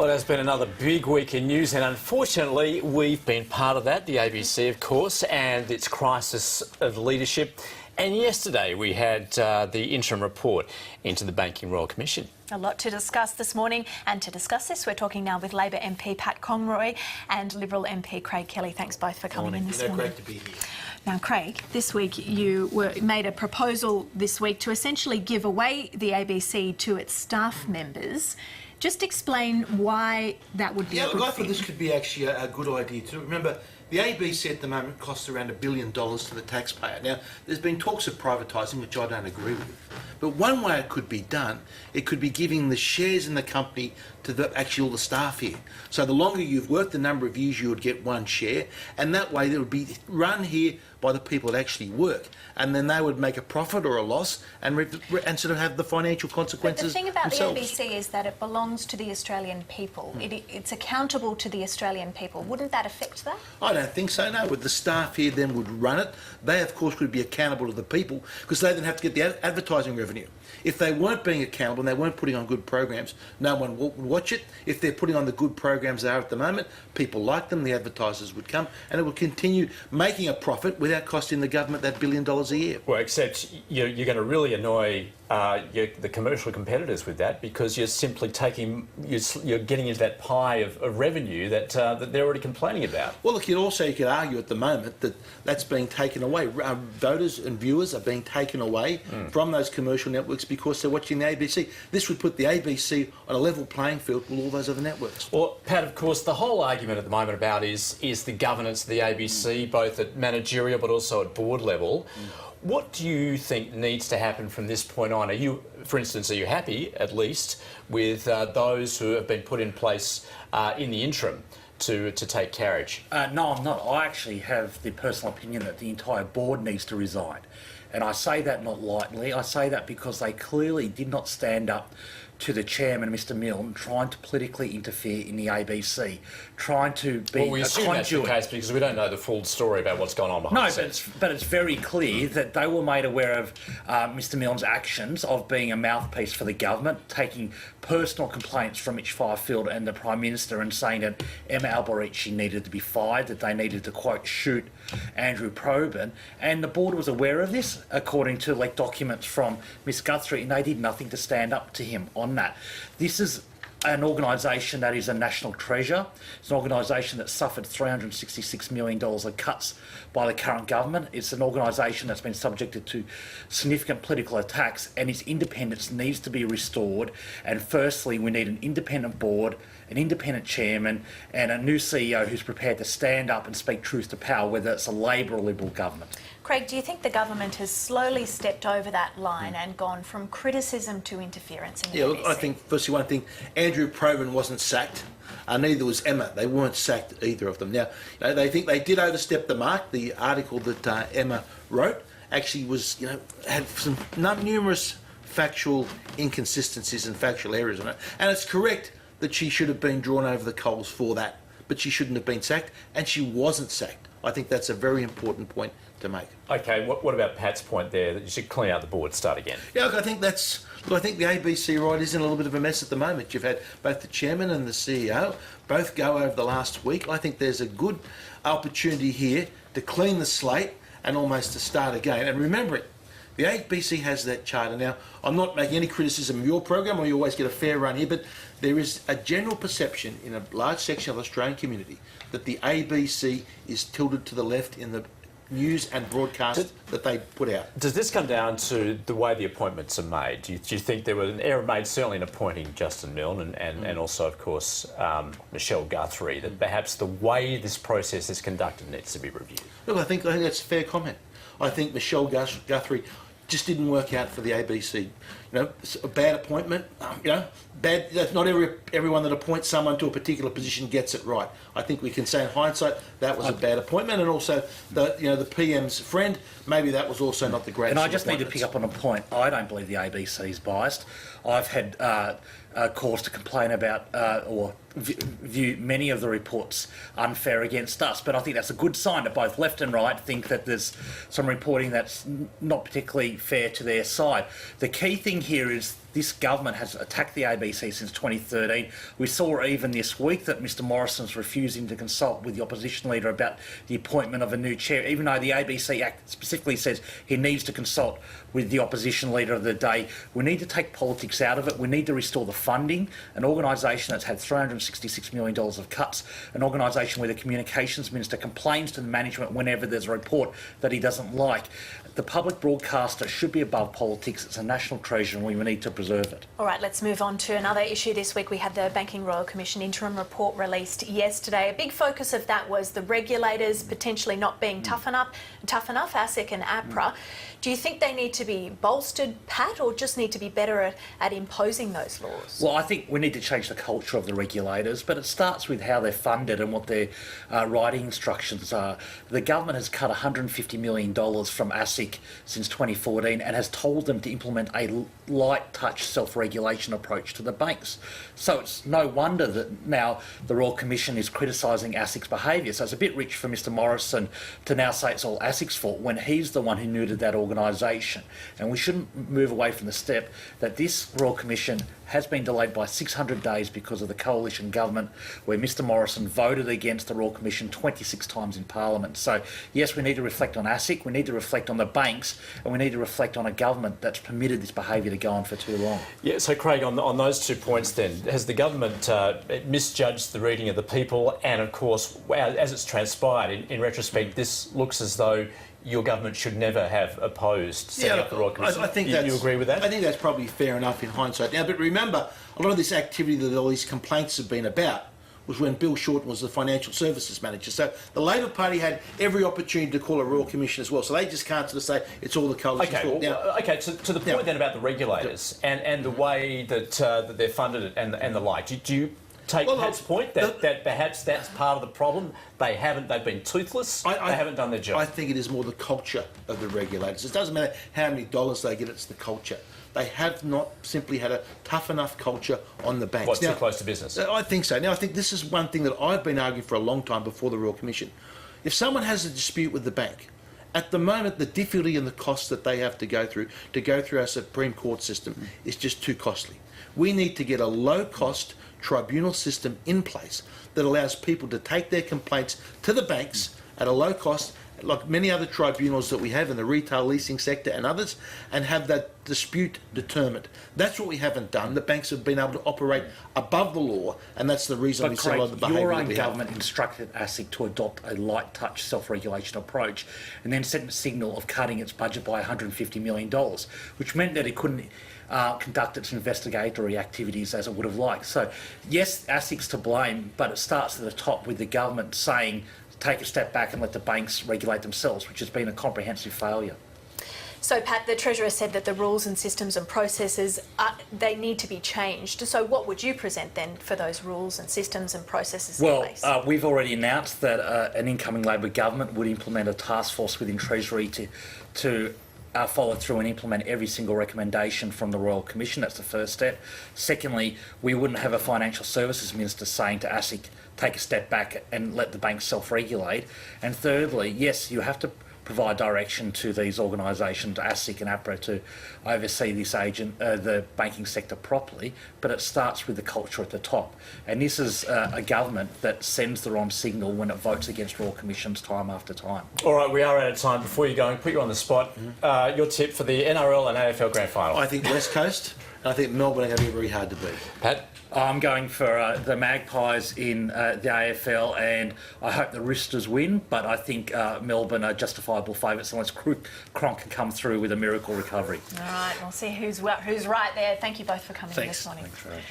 Well, there's been another big week in news, and unfortunately we've been part of that, the ABC of course, and its crisis of leadership. And yesterday we had the interim report into the Banking Royal Commission. A lot to discuss this morning, and to discuss this we're talking now with Labor MP Pat Conroy and Liberal MP Craig Kelly. Thanks both for coming in this morning. Great to be here. Now, Craig, this week you made a proposal this week to essentially give away the ABC to its staff members. Just explain why that would be a good thing. I thought this could be actually a good idea too. Remember, the ABC at the moment costs around $1 billion to the taxpayer. Now, there's been talks of privatising, which I don't agree with. But one way it could be done, it could be giving the shares in the company to actually all the staff here. So the longer you've worked, the number of years you would get one share, and that way it would be run here by the people that actually work, and then they would make a profit or a loss and sort of have the financial consequences. But the thing about themselves. the ABC is that it belongs to the Australian people. It's accountable to the Australian people. Wouldn't that affect that? I don't think so, no. With the staff here then would run it. They, of course, would be accountable to the people because they then have to get the advertising revenue. If they weren't being accountable and they weren't putting on good programs, no one would watch it. If they're putting on the good programs they are at the moment, people like them, the advertisers would come, and it would continue making a profit without costing the government that $1 billion a year. Well, except you're going to really annoy the commercial competitors with that, because you're simply you're getting into that pie of revenue that they're already complaining about. Well, look, you could argue at the moment that that's being taken away. Voters and viewers are being taken away from those commercial networks because they're watching the ABC. This would put the ABC on a level playing field with all those other networks. Well, Pat, of course, the whole argument at the moment about is the governance of the ABC, both at managerial but also at board level. What do you think needs to happen from this point on? For instance, are you happy, at least, with those who have been put in place in the interim to take carriage? No, I'm not. I actually have the personal opinion that the entire board needs to resign. And I say that not lightly. I say that because they clearly did not stand up to the chairman, Mr Milne, trying to politically interfere in the ABC, trying to be well, we assume conduit. that's the case because we don't know the full story about what's going on behind the scenes. But it's very clear that they were made aware of Mr Milne's actions of being a mouthpiece for the government, taking personal complaints from Mitch Fifield and the Prime Minister and saying that Emma Alberici needed to be fired, that they needed to, quote, shoot Andrew Probyn. And the board was aware of this, according to leaked documents from Miss Guthrie, and they did nothing to stand up to him on that. This is an organisation that is a national treasure. It's an organisation that suffered $366 million of cuts by the current government. It's an organisation that's been subjected to significant political attacks, and its independence needs to be restored. And firstly, we need an independent board, an independent chairman, and a new CEO who's prepared to stand up and speak truth to power, whether it's a Labor or Liberal government. Craig, do you think the government has slowly stepped over that line and gone from criticism to interference in the ABC? Look, I think, firstly, one thing, Andrew Probyn wasn't sacked. Neither was Emma. They weren't sacked, either of them. Now, they think they did overstep the mark. The article that Emma wrote actually was, had some numerous factual inconsistencies and factual errors on it. And it's correct that she should have been drawn over the coals for that, but she shouldn't have been sacked, and she wasn't sacked. I think that's a very important point to make. Okay, what about Pat's point there, that you should clean out the board, start again? Yeah, look, I think the ABC is in a little bit of a mess at the moment. You've had both the chairman and the CEO both go over the last week. I think there's a good opportunity here to clean the slate and almost to start again. And remember it, the ABC has that charter. Now, I'm not making any criticism of your program, or you always get a fair run here, but there is a general perception in a large section of the Australian community that the ABC is tilted to the left in the news and broadcast that they put out. Does this come down to the way the appointments are made? Do you think there was an error made, certainly in appointing Justin Milne and also, of course, Michelle Guthrie, that perhaps the way this process is conducted needs to be reviewed? Look, I think that's a fair comment. I think Michelle Guthrie just didn't work out for the ABC. It's a bad appointment. That's not everyone that appoints someone to a particular position gets it right. I think we can say in hindsight that was a bad appointment, and also the PM's friend, maybe that was also not the greatest. And I just need to pick up on a point. I don't believe the ABC is biased. I've had cause to complain about or view many of the reports unfair against us, but I think that's a good sign that both left and right think that there's some reporting that's not particularly fair to their side. The key thing here is this government has attacked the ABC since 2013. We saw even this week that Mr Morrison's refusing to consult with the opposition leader about the appointment of a new chair, even though the ABC Act specifically says he needs to consult with the opposition leader of the day. We need to take politics out of it. We need to restore the funding. An organisation that's had $366 million of cuts, an organisation where the communications minister complains to the management whenever there's a report that he doesn't like. The public broadcaster should be above politics. It's a national treasure and we need to preserve it. All right, let's move on to another issue this week. We had the Banking Royal Commission interim report released yesterday. A big focus of that was the regulators potentially not being tough enough, ASIC and APRA. Do you think they need to be bolstered, Pat, or just need to be better at imposing those laws? Well, I think we need to change the culture of the regulators, but it starts with how they're funded and what their writing instructions are. The government has cut $150 million from ASIC since 2014 and has told them to implement a light touch self-regulation approach to the banks. So it's no wonder that now the Royal Commission is criticising ASIC's behaviour. So it's a bit rich for Mr Morrison to now say it's all ASIC's fault when he's the one who neutered that organisation. And we shouldn't move away from the step that this Royal Commission has been delayed by 600 days because of the coalition government, where Mr Morrison voted against the Royal Commission 26 times in Parliament. So yes, we need to reflect on ASIC, we need to reflect on the banks, and we need to reflect on a government that's permitted this behaviour to go on for too long. Yeah, so Craig, on those 2 points then, has the government misjudged the reading of the people? And of course, as it's transpired, in retrospect, this looks as though your government should never have opposed setting up the Royal Commission. I think you agree with that? I think that's probably fair enough in hindsight now. But remember, a lot of this activity that all these complaints have been about was when Bill Shorten was the financial services manager. So the Labor Party had every opportunity to call a Royal Commission as well. So they just can't sort of say it's all the coalition's fault. To the point then about the regulators and the way that they're funded and the like. Do you take Pat's point that perhaps that's part of the problem? They've been toothless, they haven't done their job. I think it is more the culture of the regulators. It doesn't matter how many dollars they get, it's the culture. They have not simply had a tough enough culture on the banks. What's too close to business? I think so. Now, I think this is one thing that I've been arguing for a long time before the Royal Commission. If someone has a dispute with the bank, at the moment, the difficulty and the cost that they have to go through our Supreme Court system is just too costly. We need to get a low-cost tribunal system in place that allows people to take their complaints to the banks at a low cost, like many other tribunals that we have in the retail leasing sector and others, and have that dispute determined. That's what we haven't done. The banks have been able to operate above the law, and that's the reason we see a lot of the behaviour. Your own government instructed ASIC to adopt a light touch self-regulation approach and then sent a signal of cutting its budget by $150 million, which meant that it couldn't conduct its investigatory activities as it would have liked. So yes, ASIC's to blame, but it starts at the top with the government saying take a step back and let the banks regulate themselves, which has been a comprehensive failure. So, Pat, the Treasurer said that the rules and systems and processes, they need to be changed. So what would you present then for those rules and systems and processes in place? Well, we've already announced that an incoming Labor government would implement a task force within Treasury to follow through and implement every single recommendation from the Royal Commission. That's the first step. Secondly, we wouldn't have a financial services minister saying to ASIC, take a step back and let the banks self-regulate. And thirdly, yes, you have to provide direction to these organisations, ASIC and APRA, to oversee this the banking sector properly, but it starts with the culture at the top. And this is a government that sends the wrong signal when it votes against Royal Commissions time after time. All right, we are out of time. Before you go, put you on the spot. Your tip for the NRL and AFL Grand Final? I think West Coast, and I think Melbourne are going to be very hard to beat. Pat? I'm going for the Magpies in the AFL, and I hope the Roosters win, but I think Melbourne are justifiable favourites unless Cronk can come through with a miracle recovery. All right, we'll see who's right there. Thank you both for coming Thanks. this morning. Thanks, Ray.